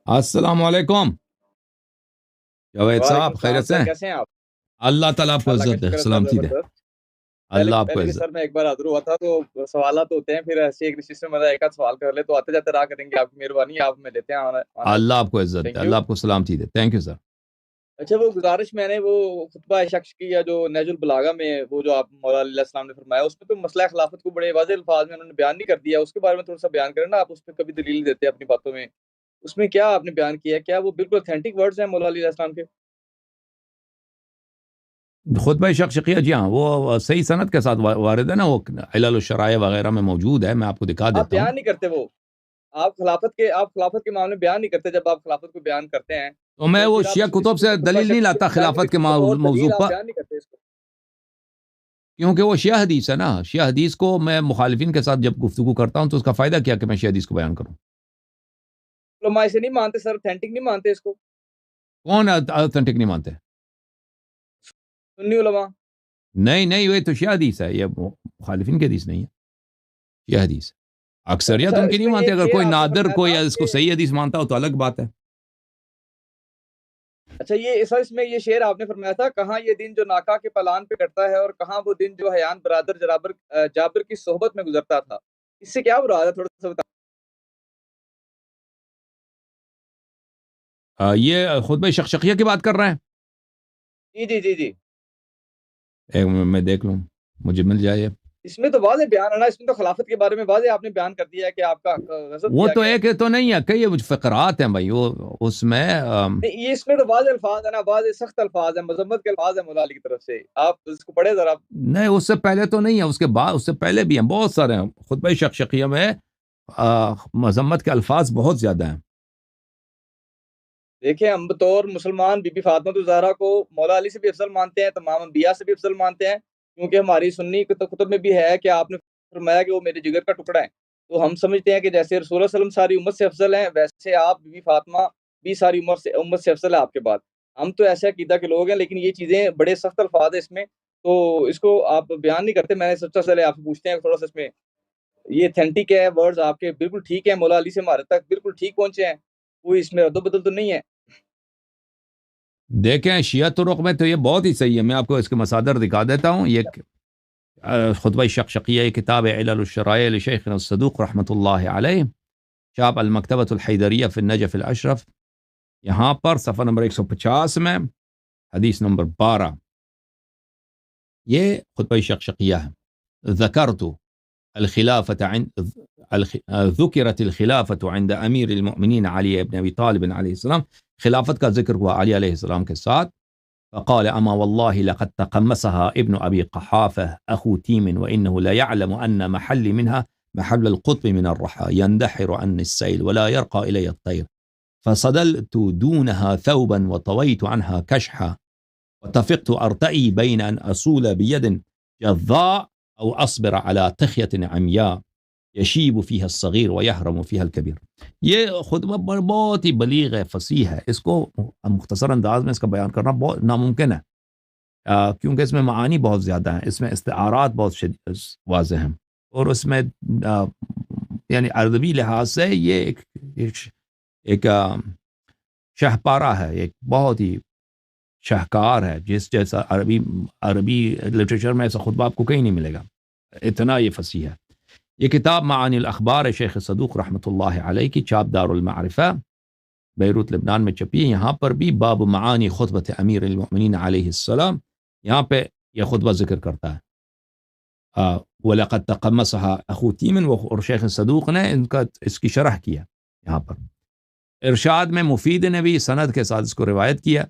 السلام علیکم جاوید وعلیکم صاحب، السلام خیریت سے سر، ہیں؟ کیسے ہیں آپ؟ اللہ تعالیٰ آپ کو اللہ کا عزت دے، شکر ہے سر، سلامتی دے، زبردست۔ پہلے اللہ آپ کو پہلے بھی عزت۔ سر میں ایک بار حاضر ہوا تھا تو سوالات ہوتے ہیں، پھر ایسے ایک رشتے میں ایک آدھ سوال کر لے تو آتے جاتے رہا کریں گے، آپ کی مہربانی ہے، آپ میں لیتے ہیں آنا اللہ جی۔ آپ کو عزت دے، تھینک یو۔ اللہ آپ کو سلامتی دے، تھینک یو سر۔ اچھا، وہ گزارش میں نے وہ خطبہ شخص کی یا جو نہج البلاغہ میں وہ جو آپ مولا علیہ السلام نے فرمایا، اس میں تو مسئلہ خلافت کو بڑے واضح الفاظ میں انہوں نے بیان نہیں کر دیا، اس کے بارے میں تھوڑا سا بیان کریں نا آپ، اس پہ کبھی دلیل دیتے ہیں اپنی باتوں میں، اس میں کیا آپ نے بیان کیا ہے؟ کیا وہ بالکل اتھینٹک ورڈز ہیں مولا علیہ السلام کے؟ خطبہ شقیہ، جی ہاں، وہ صحیح سند کے ساتھ وارد ہے نا، وہ علل الشرائع وغیرہ میں موجود ہے، میں آپ کو دکھا آپ دیتا ہوں۔ بیان نہیں کرتے وہ، آپ خلافت کے معاملے میں بیان نہیں کرتے، جب آپ خلافت کو بیان کرتے ہیں تو میں تو وہ پھر آپ شیعہ کتب اس سے میں خطبہ دلیل نہیں شخصی لاتا بیان نہیں خلافت کے کرتے، کوئی اور موضوع دلیل آپ پر، بیان نہیں کرتے اس کو۔ کیونکہ وہ شیعہ حدیث ہے نا۔ شیعہ حدیث کو میں مخالفین کے ساتھ جب گفتگو کرتا ہوں تو اس کا فائدہ کیا کہ میں شیعہ حدیث کو بیان کروں؟ علماء اسے نہیں مانتے سر، اتھینٹک نہیں مانتے اس کو، کون اتھینٹک نہیں مانتے؟ سنی علماء۔ نہیں نہیں، یہ تو شیعہ حدیث ہے، یہ مخالفین کی حدیث نہیں ہے، شیعہ حدیث ہے۔ اکثریت اچھا، ان کی اس نہیں میں یہ مانتے، ایک اگر شعر کوئی آپ نے نادر فرمایا کوئی تھا اس کو کہ صحیح حدیث مانتا ہو تو الگ بات ہے۔ اچھا، یہ سر اس میں یہ شعر آپ نے فرمایا تھا، کہاں یہ دن جو ناکا کے پلان پہ کٹتا ہے اور کہاں وہ دن جو حیان برادر جابر کی صحبت میں گزرتا تھا، اس سے کیا مراد ہے؟ تھوڑا سا بتا۔ یہ خطبہ شقیہ کی بات کر رہے ہیں؟ جی جی جی جی، ایک منٹ میں دیکھ لوں، مجھے مل جائے۔ اس میں تو واضح بیان ہے نا، اس میں تو خلافت کے بارے میں واضح آپ نے بیان کر دیا ہے کہ آپ کا غضب وہ کیا تو گیا ہے۔ ایک تو نہیں ہے، کئی فقرات ہیں بھائی، وہ اس میں نہیں، یہ اس میں تو واضح الفاظ ہے نا، واضح سخت الفاظ ہیں، مذمت کے الفاظ ہیں مولا علی کی طرف سے، آپ اس کو پڑھے ذرا۔ نہیں، اس سے پہلے تو نہیں ہے، اس کے بعد، اس سے پہلے بھی ہیں، بہت سارے ہیں خطبہ شقیہ میں، مذمت کے الفاظ بہت زیادہ ہیں۔ دیکھیں، ہم بطور مسلمان بی بی فاطمہ الزہرا کو مولا علی سے بھی افضل مانتے ہیں، تمام انبیاء سے بھی افضل مانتے ہیں، کیونکہ ہماری سنی کتب میں بھی ہے کہ آپ نے فرمایا کہ وہ میرے جگر کا ٹکڑا ہے، تو ہم سمجھتے ہیں کہ جیسے رسول اللہ صلی اللہ علیہ وسلم ساری امت سے افضل ہیں، ویسے آپ بی بی فاطمہ بھی ساری امت سے افضل ہے آپ کے بعد۔ ہم تو ایسے عقیدہ کے لوگ ہیں، لیکن یہ چیزیں بڑے سخت الفاظ ہیں اس میں، تو اس کو آپ بیان نہیں کرتے۔ میں نے سوچا چلے آپ سے پوچھتے ہیں تھوڑا سا، اس میں یہ اتھینٹک ہے، ورڈز آپ کے بالکل ٹھیک ہیں، مولا علی سے ہمارے تک بالکل ٹھیک پہنچے ہیں، کوئی اس میں رد و بدل تو نہیں ہے۔ دیکھیں، شیعہ طرق میں تو یہ بہت ہی صحیح ہے، میں آپ کو اس کے مصادر دکھا دیتا ہوں۔ یہ خطبہ شقیہ کتاب علل الشرائع لشیخ الصدوق رحمۃ اللہ علیہ، شاپ المکتبۃ الحیدریہ فی النجف الاشرف، یہاں پر صفحہ نمبر 150 میں حدیث نمبر 12، یہ خطبہ شقیہ ہے۔ ذکرت الخلافة ذکرت الخلافة عند امیر المؤمنین علی ابن ابی طالب علیہ السلام، خلافت کا ذکر ہوا علی علیہ السلام کے ساتھ، فقال اما والله لقد تقمصها ابن ابي قحافه اخو تيم وانه لا يعلم ان محلي منها محل القطب من الرحى يندحر عني السيل ولا يرقى الي الطير، فصدلت دونها ثوبا وطويت عنها كشحا وتفقت ارتئي بين ان اصول بيد جذاء او اصبر على تخية عمياء یشیب فیہ الصغیر و یحرم فیہ الکبیر۔ یہ خطبہ بہت ہی بلیغ ہے، فصیح ہے، اس کو مختصر انداز میں اس کا بیان کرنا بہت ناممکن ہے، کیونکہ اس میں معانی بہت زیادہ ہیں، اس میں استعارات بہت واضح ہیں، اور اس میں یعنی عربی لحاظ سے یہ ایک شہپارہ ہے، ایک بہت ہی شاہکار ہے، جس جیسا عربی لٹریچر میں ایسا خطبہ آپ کو کہیں نہیں ملے گا، اتنا یہ فصیح ہے۔ یہ کتاب معانی الاخبار شیخ صدوق رحمۃ اللہ علیہ کی، چاپ دار المعرفہ، بیروت لبنان میں چھپی ہے۔ یہاں پر بھی باب معانی خطبۃ امیر المؤمنین علیہ السلام، یہاں پہ یہ خطبہ ذکر کرتا ہے۔ وَلَقَدْ تَقَمَّصَهَا أَخُو تِيمٍ، اور شیخ صدوق نے اس کی شرح کیا یہاں پر۔ ارشاد میں مفید نے بھی سند کے ساتھ اس کو روایت کیا،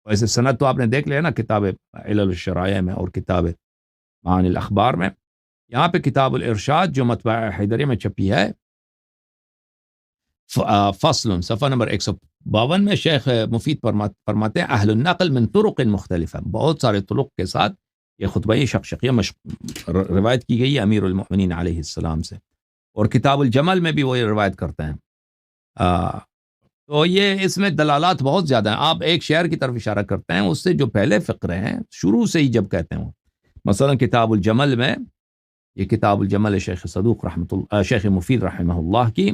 ویسے سند تو آپ نے دیکھ لیا نا کتاب علل الشرائع میں اور کتاب معانی الاخبار میں۔ یہاں پہ کتاب الارشاد جو مطبعہ حیدریہ میں چھپی ہے، فصل صفحہ نمبر 152 میں شیخ مفید فرماتے ہیں اہل النقل من طرق مختلفہ، بہت سارے طرق کے ساتھ یہ خطبہ شقیہ روایت کی گئی ہے امیر المؤمنین علیہ السلام سے، اور کتاب الجمل میں بھی وہ یہ روایت کرتے ہیں۔ تو یہ اس میں دلالات بہت زیادہ ہیں، آپ ایک شعر کی طرف اشارہ کرتے ہیں، اس سے جو پہلے فقرے ہیں شروع سے ہی جب کہتے ہیں، مثلا کتاب الجمل میں، یہ کتاب الجمل شیخ صدوق شیخ مفید رحمہ اللہ کی،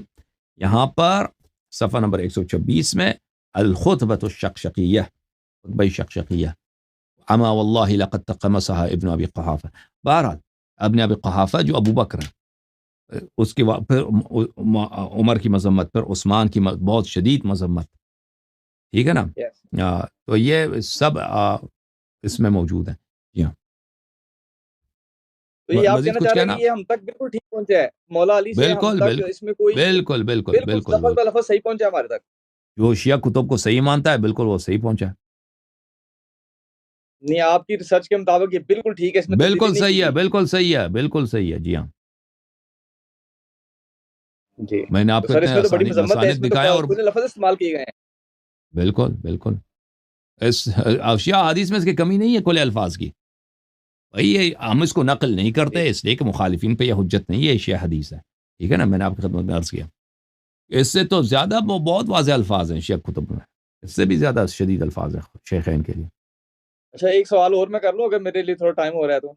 یہاں پر صفحہ نمبر 126 میں الخطبۃ الشقشقیہ، خطبہ شقشقیہ، اما واللہ لقد تقمصها ابن ابی قحافہ. بہرحال ابن ابی قحافہ جو ابو بکر ہے، اس کے پھر عمر کی مذمت، پھر عثمان کی بہت شدید مذمت، ٹھیک ہے نا. تو یہ سب اس میں موجود ہیں. جی ہاں، تو یہ آپ مزید کہنا کچھ چاہ رہے کہنا؟ ہیں کہ یہ ہم تک بالکل ٹھیک پہنچا ہے مولا علی سے، ہم بالکل تک بالکل اس میں کوئی بالکل بالکل بالکل بالکل لفظ بہ لفظ صحیح پہنچا ہے ہمارے تک. جو شیعہ کتب کو صحیح مانتا ہے بالکل وہ صحیح پہنچا ہے. نہیں، آپ کی ریسرچ کے مطابق یہ بالکل ٹھیک ہے، اس میں تبدیلی بالکل نہیں صحیح کی ہے، گئی. بالکل صحیح ہے، بالکل صحیح ہے. جی ہاں، جی میں نے آپ تو کو سر اس اتنے میں تو بڑی مذمت ہے، اس مساند میں تو دکھایا، اور پورے لفظ استعمال کیے گئے ہیں. بالکل بالکل اس شیعہ حدیث میں اس کی کمی نہیں ہے کل الفاظ کی. بھائی ہم اس کو نقل نہیں کرتے اس لیے کہ مخالفین پہ یہ حجت نہیں ہے، شیعہ حدیث ہے، ٹھیک ہے نا. میں نے آپ کی خدمت میں عرض کیا اس سے تو زیادہ بہت واضح الفاظ ہیں شیعہ کتب میں، اس سے بھی زیادہ شدید الفاظ ہیں شیخین کے لیے. اچھا، ایک سوال اور میں کر لوں اگر میرے لیے تھوڑا ٹائم ہو رہا ہے تو.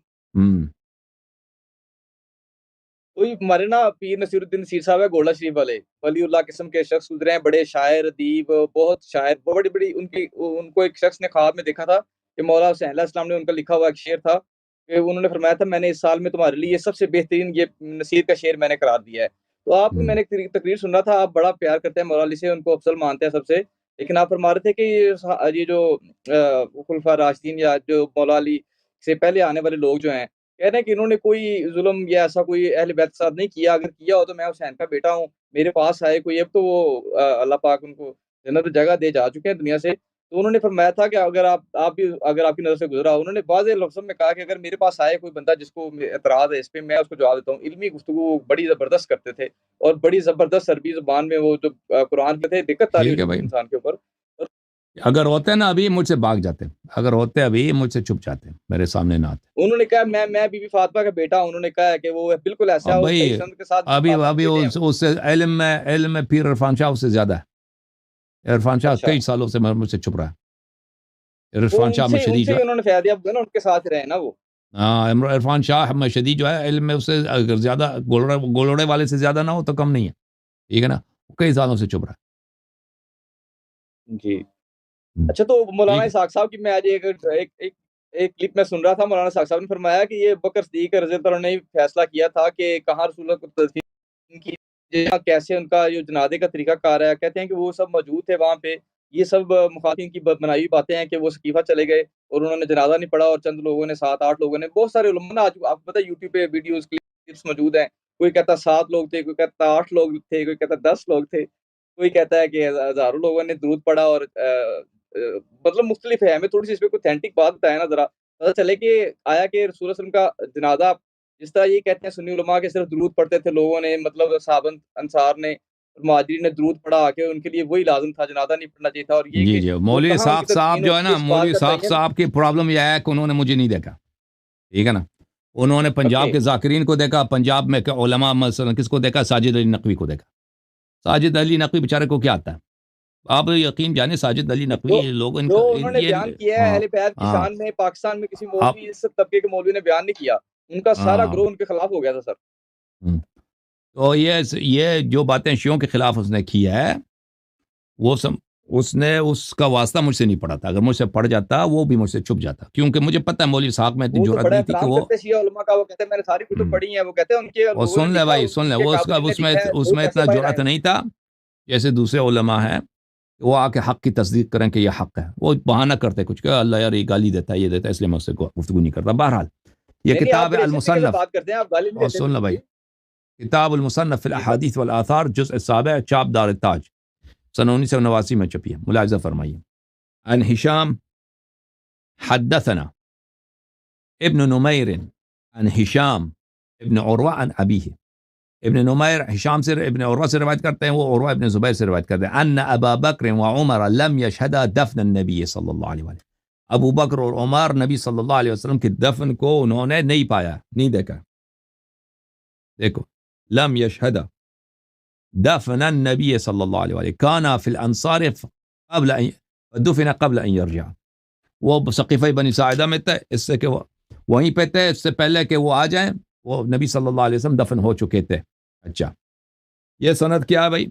تو یہ ہمارے نا پیر نصیر الدین نصیر صاحب ہے گولڈا شریف والے، ولی اللہ قسم کے شخص گزرے ہیں، بڑے شاعر ادیب، بہت شاعر، بڑی بڑی ان کو ایک شخص نے خواب میں دیکھا تھا کہ مولا حسین علیہ السلام نے ان کا لکھا ہوا ایک شعر تھا کہ انہوں نے فرمایا تھا میں نے اس سال میں تمہارے لیے سب سے بہترین یہ نصیر کا شعر میں نے قرار دیا ہے. تو آپ میں نے ایک تقریر سن رہا تھا، آپ بڑا پیار کرتے ہیں مولا علی سے، ان کو افضل مانتے ہیں سب سے، لیکن آپ فرما رہے تھے کہ یہ جو خلفاء راشدین یا جو مولا علی سے پہلے آنے والے لوگ جو ہیں کہہ رہے ہیں کہ انہوں نے کوئی ظلم یا ایسا کوئی اہل بیت کے ساتھ نہیں کیا، اگر کیا ہو تو میں حسین کا بیٹا ہوں، میرے پاس آئے کوئی، اب تو وہ اللہ پاک ان کو جنت جگہ دے جا چکے ہیں دنیا سے. تو انہوں نے فرمایا تھا کہ اگر آپ بھی اگر آپ کی نظر سے گزرا، انہوں نے واضح لفظوں میں کہا کہ اگر میرے پاس آئے کوئی بندہ جس کو اعتراض ہے اس پہ، میں اس کو جواب دیتا ہوں. علمی گفتگو بڑی زبردست کرتے تھے اور بڑی زبردست عربی زبان میں وہ جو قرآن کے تھے، دقت تاری ہو ٹھیک ہے جاتی بھائی، تھی انسان کے اوپر. اگر ہوتے نا ابھی مجھ سے بھاگ جاتے، اگر ہوتے ابھی مجھ سے چھپ جاتے، میرے سامنے نہ آتے. انہوں نے کہا میں بی بی فاطمہ کا بیٹا ہوں، انہوں نے کہا ہے کہ وہ بالکل ایسا اب ہے، وہ بھائی صحیح سند کے ساتھ ابھی فاطمہ کے بیٹے ہیں. اس سے علم میں پیر عرفان شاہ اس سے زیادہ ہے. عرفان شاہ اچھا، کئی سالوں سے مجھ سے چھپ رہا ہے. وہ عرفان شاہ مشہدی ان سے جو ہی انہوں نے فائدہ اب نا ان کے ساتھ رہے نا وہ. ہاں، عرفان شاہ مشہدی جو ہے علم میں اس سے اگر زیادہ گولڑے والے سے زیادہ نہ ہو تو کم نہیں ہے، ٹھیک ہے نا. وہ کئی سالوں سے چھپ رہا جی ہے. اچھا، تو مولانا ٹھیک ہے. اسحاق صاحب کی میں آج ایک کلپ میں سن رہا تھا، مولانا اسحاق صاحب نے فرمایا کہ یہ بکر صدیق رضی اللہ عنہ نے فیصلہ کیا تھا کہ کہاں رسول اللہ کو تدفین کی، کیسے ان کا جو جنازے کا طریقہ کار ہے. کہتے ہیں کہ وہ سب موجود تھے وہاں پہ، یہ سب مخاطبین کی بنائی ہوئی باتیں ہیں کہ وہ سقیفہ چلے گئے اور انہوں نے جنازہ نہیں پڑھا، اور چند لوگوں نے 7-8 لوگوں نے، بہت سارے علماء نا آج آپ کو پتہ ہے یوٹیوب پہ ویڈیوز کلپس موجود ہیں، کوئی کہتا 7 لوگ تھے، کوئی کہتا 8 لوگ تھے، کوئی کہتا 10 لوگ تھے، کوئی کہتا ہے کہ ہزاروں لوگوں نے درود پڑھا، اور مطلب مختلف ہے. ہمیں تھوڑی سی اس پہ کوئی اتھینٹک بات بتائے نا ذرا، پتہ چلے کہ آیا کہ رسول اللہ صلی اللہ علیہ وسلم کا جنازہ جس طرح یہ کہتے ہیں سنی علماء کے صرف درود پڑھتے تھے لوگوں نے، مطلب صحابہ انصار نے مہاجرین نے درود پڑھا کہ ان کے لیے وہی لازم تھا، جنازہ نہیں پڑھنا چاہیے تھا. اور یہ جی کہ جی، وہ مولوی کہاں ان اسحاق کی صاحب تدفین جو ہے ہوتی نا، ہے اس مولوی بات کا اسحاق تعین. صاحب کی پرابلم یہ ہے کہ انہوں نے مجھے نہیں دیکھا، ٹھیک ہے نا. انہوں نے پنجاب اوکے، کے ذاکرین کو دیکھا، پنجاب میں علماء مثلا کس کو دیکھا، ساجد علی نقوی کو دیکھا. ساجد علی نقوی بیچارے کو کیا آتا ہے؟ آپ یقین جانے ساجد علی نقوی لوگ ان جو کا انہوں نے بیان کیا ہے ہاں اہل بیت کی ہاں شان میں پاکستان میں کسی آپ مولوی اس طبقے کے مولوی نے بیان نہیں کیا، ان کا سارا ہاں گروہ ان کے خلاف ہو گیا تھا سر. تو یہ جو باتیں شیعوں کے خلاف اس نے کی ہے، وہ اس نے اس کا واسطہ مجھ سے نہیں پڑا تھا. اگر مجھ سے پڑ جاتا وہ بھی مجھ سے چھپ جاتا، کیونکہ مجھے پتہ ہے مولوی صاحب میں اتنی وہ تو جرأت بڑا نہیں تھی کہ احترام وہ کرتے شیعہ علماء کا، وہ کہتے ہیں میں نے ساری کتب پڑھی ہیں، وہ کہتے ہیں ان کے اور لوگوں نے سن لے لکھا، بھائی سن لے، ان کے وہ قابلین نے لکھا ہے، اس وہ میں کیسے اتنا باہر جرأت آئے. نہیں تھا جیسے دوسرے علماء ہیں کہ وہ آ کے حق کی تصدیق کریں کہ یہ حق ہے. وہ بہانہ کرتے کچھ کہ اللہ یار یہ گالی دیتا ہے، یہ دیتا ہے، اس لیے میں اس سے گفتگو نہیں کرتا. بہرحال یہ نہیں آپ کتاب ہے ریلیشن کی اگر المصنف، بات کرتے ہیں، آپ گالی نہیں اور دیتے سن لے بالکل بھائی، بھی. کتاب المصنف فی جی سر. الاحادیث والآثار جزء 7 چاپ دار التاج سن 1989 میں چھپی ہے. ملاحظہ فرمائیے. عن ہشام حدثنا ابن نمیر عن ہشام ابن عروہ عن ابیہ. ابن نمیر ہشام سے ابن عروہ سے روایت کرتے ہیں، وہ عروہ ابن زبیر سے روایت کرتے ہیں. ان ابا بکر وعمر لم يشهدا دفن النبی صلی اللہ علیہ وسلم. ابو بکر اور عمر نبی صلی اللہ علیہ وسلم کے دفن کو انہوں نے نہیں پایا، نہیں دیکھا. دیکھو، لم يشهد دفن النبی صلی اللہ علیہ وسلم كان في الانصار قبل ان دفن قبل ان يرجع. وہ سقیفہ بنی ساعدہ میں تھے، اس سے کہ وہ وہیں پہ تھے، اس سے پہلے کہ وہ آ جائیں وہ نبی صلی اللہ علیہ وسلم دفن ہو چکے تھے. اچھا، یہ سند کیا ہے بھائی؟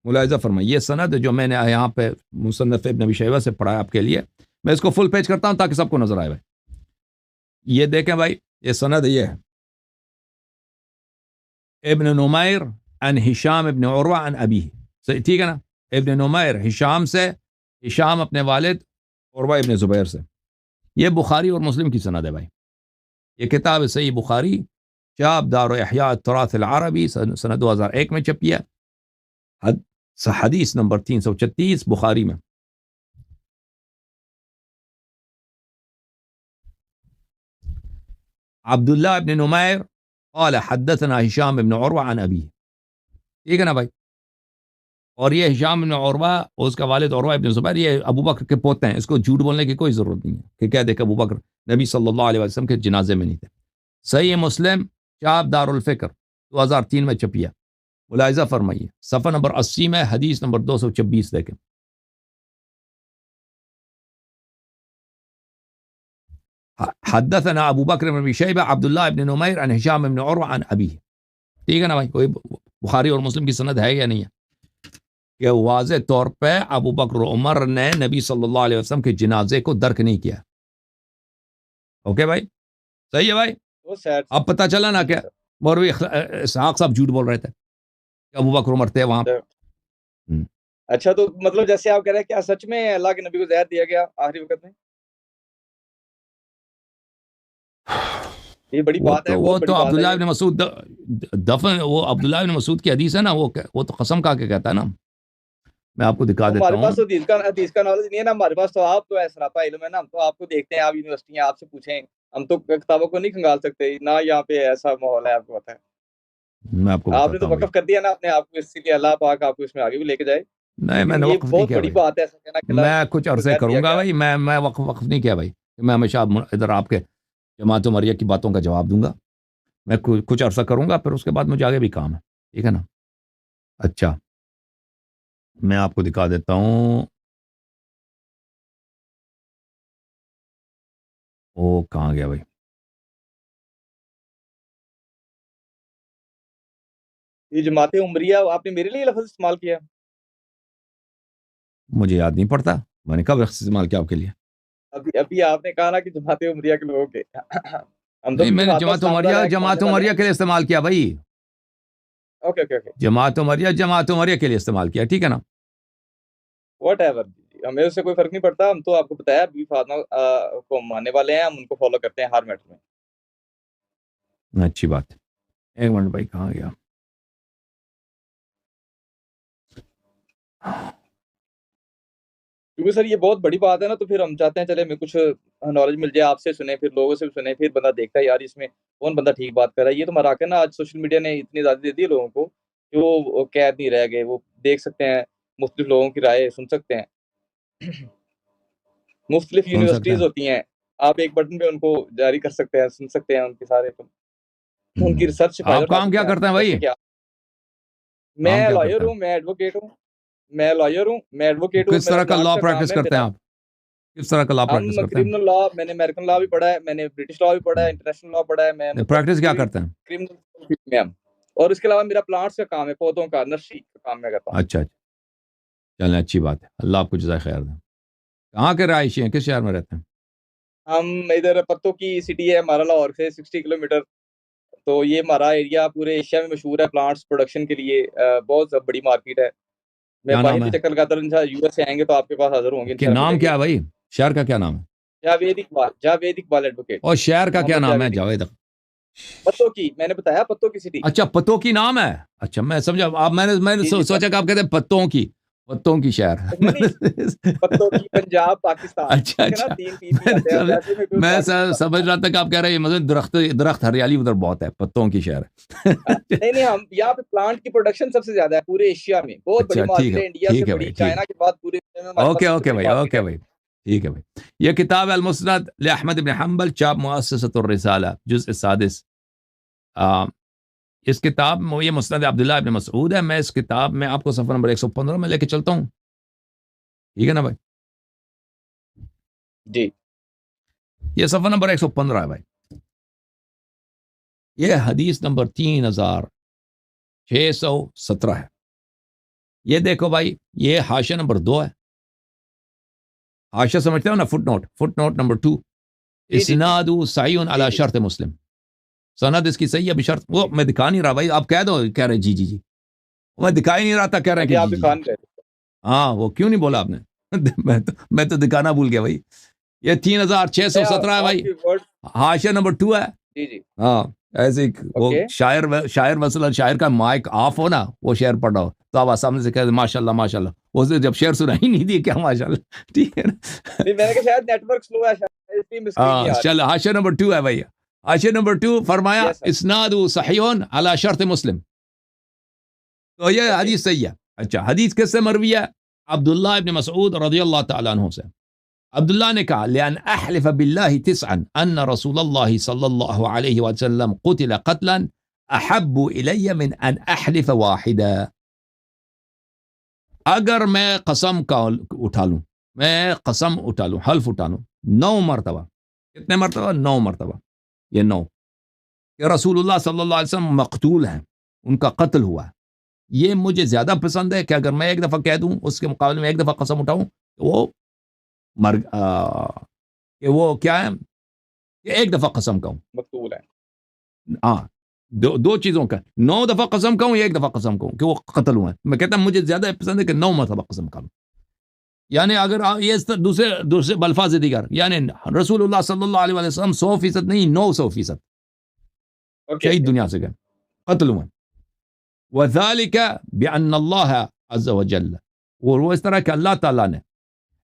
ملاحظہ فرمائیے، یہ سند جو میں نے یہاں پہ مصنف ابن ابی شیبہ سے پڑھا آپ کے لیے، میں اس کو فل پیج کرتا ہوں تاکہ سب کو نظر آئے بھائی. یہ دیکھیں بھائی، یہ سند یہ ہے، ابن نمیر عن ہشام ابن عروہ عن ابیہ، ٹھیک ہے نا؟ ابن نمیر ہشام سے، ہشام اپنے والد عروہ ابن زبیر سے. یہ بخاری اور مسلم کی سند ہے بھائی. یہ کتاب صحیح بخاری، چاپ دار احیاء التراث العربی، سنہ 2001 میں چھپی ہے، حدیث نمبر 336 بخاری میں. عبداللہ ابن نمیر قال حدثنا ہشام ابن عروہ عن ابیہ، ٹھیک ہے نا بھائی؟ اور یہ ہشام ابن عروہ اور اس کا والد عروہ ابن زبیر یہ ابو بکر کے پوتے ہیں. اس کو جھوٹ بولنے کی کوئی ضرورت نہیں ہے کہ کہہ دے کہ ابو بکر نبی صلی اللہ علیہ وسلم کے جنازے میں نہیں تھے. صحیح مسلم چاپ دار الفکر 2003 میں چھپی ہے. ملاحظہ فرمائیے صفحہ نمبر 80 میں حدیث نمبر 226 دیکھیں. حدثنا ابو بکر بن ابی شیبہ عبداللہ ابن نمیر عن ہشام ابن عروہ عن ابیہ، ٹھیک ہے نا بھائی؟ کوئی بخاری اور مسلم کی سند ہے یا نہیں ہے؟ کہ واضح طور پہ ابو بکر و عمر نے نبی صلی اللہ علیہ وسلم کے جنازے کو درک نہیں کیا. اوکے بھائی، صحیح ہے بھائی؟ اب پتہ چلا نا کہ مولوی اسحاق صاحب جھوٹ بول رہے تھے کہ ابو بکر عمر تھے وہاں. اچھا، تو مطلب جیسے آپ کہہ رہے ہیں کیا سچ میں اللہ کے نبی کو زہر دیا گیا آخری وقت میں؟ یہ بڑی بات ہے. وہ تو عبداللہ ابن مسعود دفن، وہ عبداللہ ابن مسعود کی حدیث ہے نا، وہ تو قسم کھا کے کہتا ہے نا. میں آپ کو دکھا دیتا ہوں. ہمارے پاس تو حدیث کا نالج نہیں ہے نا ہمارے پاس. تو آپ تو سراپا علم ہے نا، ہم تو آپ کو دیکھتے ہیں، آپ یونیورسٹی ہیں، آپ سے پوچھیں. ہم تو کتابوں کو نہیں کھنگال سکتے نا، یہاں پہ ایسا ماحول ہے. آپ کو پتا ہے، میں آپ کو آپ نے تو وقف کر دیا نا اپنے آپ کو، اس لیے اللہ پاک آپ کو اس میں آگے بھی لے کے جائے. نہیں، میں نے وقف نہیں کیا بہت بڑی بات ہے ایسا کہنا کہ میں کچھ عرصے کروں گا بھائی. میں وقف نہیں کیا بھائی. میں ہمیشہ ادھر آپ کے جماعت عمریہ کی باتوں کا جواب دوں گا. میں کچھ عرصہ کروں گا، پھر اس کے بعد مجھے آگے بھی کام ہے، ٹھیک ہے نا؟ اچھا، میں آپ کو دکھا دیتا ہوں. وہ کہاں گیا بھائی؟ یہ جماعت عمریہ آپ نے میرے لیے لفظ استعمال کیا؟ مجھے یاد نہیں پڑتا میں نے کب استعمال کیا آپ کے لیے. ابھی آپ نے کہا نا کہ جماعت عمریہ کے لوگوں کے نہیں، میں نے جماعت عمریہ کے لیے استعمال کیا بھائی. اوکے جماعت عمریہ کے لیے استعمال کیا، ٹھیک ہے نا؟ واٹ ایور، ہمیں اس سے کوئی فرق نہیں پڑتا. ہم تو آپ کو بتایا بی فاطمہ کو ماننے والے ہیں، ہم ان کو فالو کرتے ہیں ہر میٹر میں. اچھی بات ہے. ایک منٹ بھائی، کہاں گیا؟ کیونکہ سر یہ بہت بڑی بات ہے نا، تو پھر ہم چاہتے ہیں چلے ہمیں کچھ نالج مل جائے. آپ سے سنیں، پھر لوگوں سے سنیں، پھر بندہ دیکھتا ہے یار اس میں کون بندہ ٹھیک بات کر رہا ہے. یہ تو مراکز نا آج سوشل میڈیا نے اتنی زیادہ دے دی لوگوں کو کہ وہ قید نہیں رہ گئے. وہ دیکھ سکتے ہیں، مختلف لوگوں کی رائے سن سکتے ہیں. مختلف یونیورسٹیز ہوتی ہیں، آپ ایک بٹن پہ ان کو جاری کر سکتے ہیں، سن سکتے ہیں ان کے سارے ان کی ریسرچ. آپ کام کیا کرتے ہیں بھائی؟ میں لائر ہوں، میں ایڈوکیٹ ہوں. کس طرح کا لا پریکٹس کرتے ہیں آپ؟ کس طرح کا لا پریکٹس کرتے ہیں؟ کرمنل لا، میں نے امریکن لا بھی پڑھا ہے، میں نے برٹش لا بھی پڑھا ہے، انٹرنیشنل لا پڑھا ہے. میں پریکٹس کیا کرتے ہیں؟ کرمنل میں. اور اس کے علاوہ میرا پلانٹس کا کام ہے، پودوں کا نرسری کا کام میں کرتا ہوں. اچھا، چلیں اچھی بات ہے. اللہ آپ کو جزائے خیر دیں. کہاں کے رہائشی ہیں؟ کس شہر میں رہتے ہیں؟ ہم ادھر پتوں کی سٹی ہے ہمارا، لاہور سے 60 کلومیٹر. تو یہ ہمارا ایریا پورے ایشیا میں مشہور ہے پلانٹس پروڈکشن کے لیے. بہت بڑی مارکیٹ ہے. میں باہر چکر لگاتا ہوں. یو ایس سے آئیں گے تو آپ کے پاس حاضر ہوں گے. نام کیا بھائی؟ شہر کا کیا نام ہے؟ جاوید اقبال ایڈوکیٹ. اور شہر کا کیا نام ہے؟ جاوید. پتوں کی، میں نے بتایا پتوں کی سٹی. اچھا، پتوں کی نام ہے. اچھا، میں سمجھا. آپ میں نے سوچا کہ آپ کہتے ہیں پتوں کی شہر. پتوں کی پنجاب پاکستان. اچھا، میں سمجھ رہا تھا کہ آپ کہہ رہے ہیں مطلب درخت ہریالی ادھر بہت ہے، پتوں کی شہر. نہیں، ہم یہاں پہ پلانٹ کی پروڈکشن سب سے زیادہ ہے پورے ایشیا میں. بہت بڑی مارکیٹ ہے، انڈیا سے بڑی، چائنا کے بعد پورے. اوکے بھائی، ٹھیک ہے بھائی. یہ کتاب المسند لأحمد بن حنبل، چاپ مؤسسۃ الرسالہ، جزء 6. اس کتاب میں یہ مسند عبداللہ ابن مسعود ہے. میں اس کتاب میں آپ کو صفحہ نمبر 115 میں لے کے چلتا ہوں، ٹھیک ہے نا بھائی؟ جی، یہ صفحہ نمبر 115 ہے بھائی. یہ حدیث نمبر 3617 ہے. یہ دیکھو بھائی، یہ حاشیہ نمبر 2 ہے. حاشیہ سمجھتے ہو نا، فٹ نوٹ نمبر 2. اسناد صحیح علی شرط مسلم. سند اس کی صحیح ہے بشرط. وہ میں دکھا نہیں رہا بھائی، آپ کہہ دو، کہہ رہے جی جی جی. میں دکھا ہی نہیں رہا تھا، کہہ رہے کہ جی جی. ہاں وہ کیوں نہیں بولا آپ نے؟ میں تو دکھانا بھول گیا بھائی. یہ 3617 ہے بھائی، حاشیہ نمبر 2 ہے. جی جی ہاں ایسے وہ شاعر مثلا شاعر کا مائک آف ہو نا، وہ شعر پڑھ رہا ہو تو آپ سامنے سے کہتے ماشاء اللہ ماشاء اللہ. اس نے جب شعر سنا ہی نہیں دی کیا ماشاء اللہ. ٹھیک ہے نا، میں نے کہا شاید نیٹ ورک سلو ہے. ہاں چل، حاشیہ نمبر 2 ہے بھائی. حاشیہ نمبر 2 فرمایا اسناد صحیح علی شرط مسلم. تو یہ حدیث صحیح ہے. اچھا حدیث کس سے مروی ہے؟ عبداللہ ابن مسعود رضی اللہ تعالیٰ عنہ سے. عبداللہ نے کہا لأن احلف باللہ تسعا ان رسول اللہ صلی اللہ علیہ وسلم قتل قتلا احب الی من ان احلف واحدا. اگر میں قسم کا اٹھا لوں، حلف اٹھا لوں 9 مرتبہ. کتنے مرتبہ؟ 9 مرتبہ. یہ 9 کہ رسول اللہ صلی اللہ علیہ وسلم مقتول ہیں، ان کا قتل ہوا ہے. یہ مجھے زیادہ پسند ہے کہ اگر میں ایک دفعہ کہہ دوں اس کے مقابلے میں ایک دفعہ قسم اٹھاؤں تو وہ کیا ہے کہ ایک دفعہ قسم کہوں مقتول ہے. ہاں دو چیزوں کا، 9 دفعہ قسم کہوں یا ایک دفعہ قسم کہوں کہ وہ قتل ہوا ہے. میں کہتا ہوں مجھے زیادہ پسند ہے کہ 9 مرتبہ قسم کہوں. یعنی اگر یہ دوسرے بالفاظ دیگر، یعنی رسول اللہ صلی اللہ علیہ وسلم 100% نہیں 900% شہید دنیا سے گئے، قتل ہوئے. وَذَلِكَ بِأَنَّ اللَّهَ عَزَّ وَجَلَّ، وہ اس طرح کہ اللہ تعالیٰ نے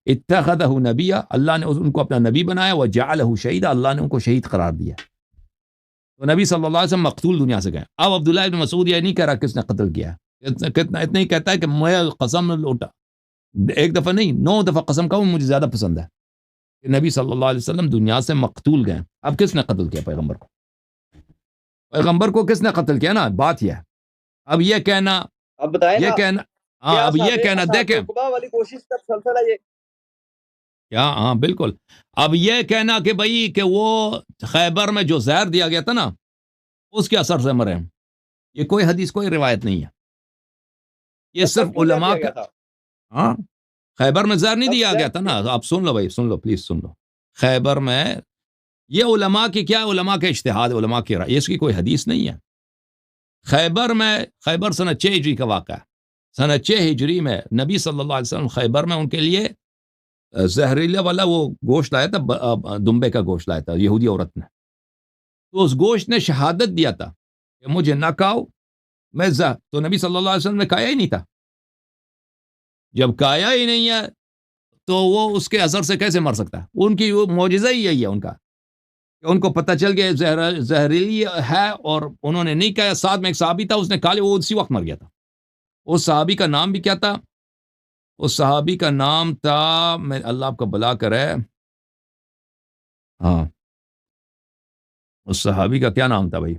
اتخذہ نبیہ، اللہ نے ان کو اپنا نبی بنایا، وجعلہ شہیدا، اللہ نے ان کو شہید قرار دیا. تو نبی صلی اللہ علیہ وسلم مقتول دنیا سے گئے. اب عبداللہ ابن مسعود یہ نہیں کہہ رہا کس نے قتل کیا، اتنا ہی کہتا ہے کہ میں قسم اٹھا ایک دفعہ نہیں 9 دفعہ قسم کہوں مجھے زیادہ پسند ہے کہ نبی صلی اللہ علیہ وسلم دنیا سے مقتول گئے. اب کس نے قتل کیا پیغمبر کو؟ پیغمبر کو کس نے قتل کیا نا، بات یہ ہے. اب یہ کہنا، اب بتائیں یہ کہنا، ہاں اب یہ کہنا دیکھیں والی کوشش کا سلسلہ یہ کیا، ہاں بالکل. اب یہ کہنا کہ بھائی کہ وہ خیبر میں جو زہر دیا گیا تھا نا اس کے اثر سے مرے، یہ کوئی حدیث کوئی روایت نہیں ہے. یہ صرف علماء کا، ہاں خیبر میں زہر نہیں دیا گیا تھا نا. آپ سن لو بھائی، سن لو پلیز سن لو. خیبر میں یہ علماء کی کیا، علماء کے اجتہاد، علماء کی رائے، اس کی کوئی حدیث نہیں ہے. خیبر سنہ 6 ہجری کا واقعہ ہے. سنہ 6 ہجری میں نبی صلی اللہ علیہ وسلم خیبر میں ان کے لیے زہریلا والا وہ گوشت لایا تھا، دمبے کا گوشت لایا تھا یہودی عورت نے. تو اس گوشت نے شہادت دیا تھا کہ مجھے نہ کھاؤ میں تو نبی صلی اللہ علیہ وسلم نے کھایا ہی نہیں تھا. جب کھایا ہی نہیں ہے تو وہ اس کے اثر سے کیسے مر سکتا ہے؟ ان کی وہ معجزہ ہی یہی ہے ان کا کہ ان کو پتہ چل گیا زہریلی ہے اور انہوں نے نہیں کہا. ساتھ میں ایک صحابی تھا، اس نے کھا لیا، وہ اسی وقت مر گیا تھا. اس صحابی کا نام بھی کیا تھا؟ اس صحابی کا نام تھا، میں اللہ آپ کو بلا کرے، ہاں اس صحابی کا کیا نام تھا بھائی؟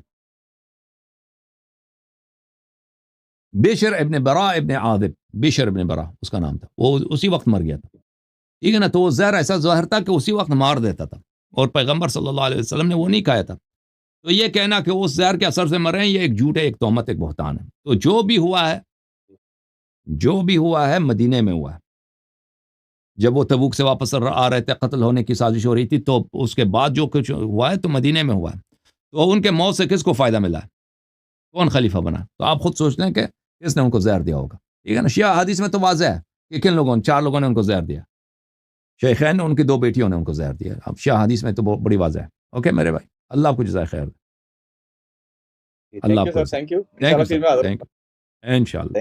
بشر ابن براء ابن عاذب، بشر ابن براء اس کا نام تھا. وہ اسی وقت مر گیا تھا. ٹھیک ہے نا. تو وہ زہر ایسا زہر تھا کہ اسی وقت مار دیتا تھا اور پیغمبر صلی اللہ علیہ وسلم نے وہ نہیں کھایا تھا. تو یہ کہنا کہ اس زہر کے اثر سے مرے ہیں، یہ ایک جھوٹ ہے، ایک تہمت، ایک بہتان ہے. تو جو بھی ہوا ہے مدینے میں ہوا ہے. جب وہ تبوک سے واپس آ رہے تھے، قتل ہونے کی سازش ہو رہی تھی، تو اس کے بعد جو کچھ ہوا ہے تو مدینے میں ہوا ہے. تو ان کے موت سے کس کو فائدہ ملا ہے؟ کون خلیفہ بنا؟ تو آپ خود سوچ لیں کہ کس نے ان کو زہر دیا ہوگا. ٹھیک ہے نا. شیعہ حدیث میں تو واضح ہے کہ کن لوگوں نے، 4 لوگوں نے ان کو زہر دیا. شیخین نے، ان کی 2 بیٹیوں نے ان کو زہر دیا. اب شیعہ حدیث میں تو بڑی واضح ہے. اوکے میرے بھائی، اللہ آپ کو جزائے خیر. اللہ آپ کو، تھینک یو. انشاءاللہ.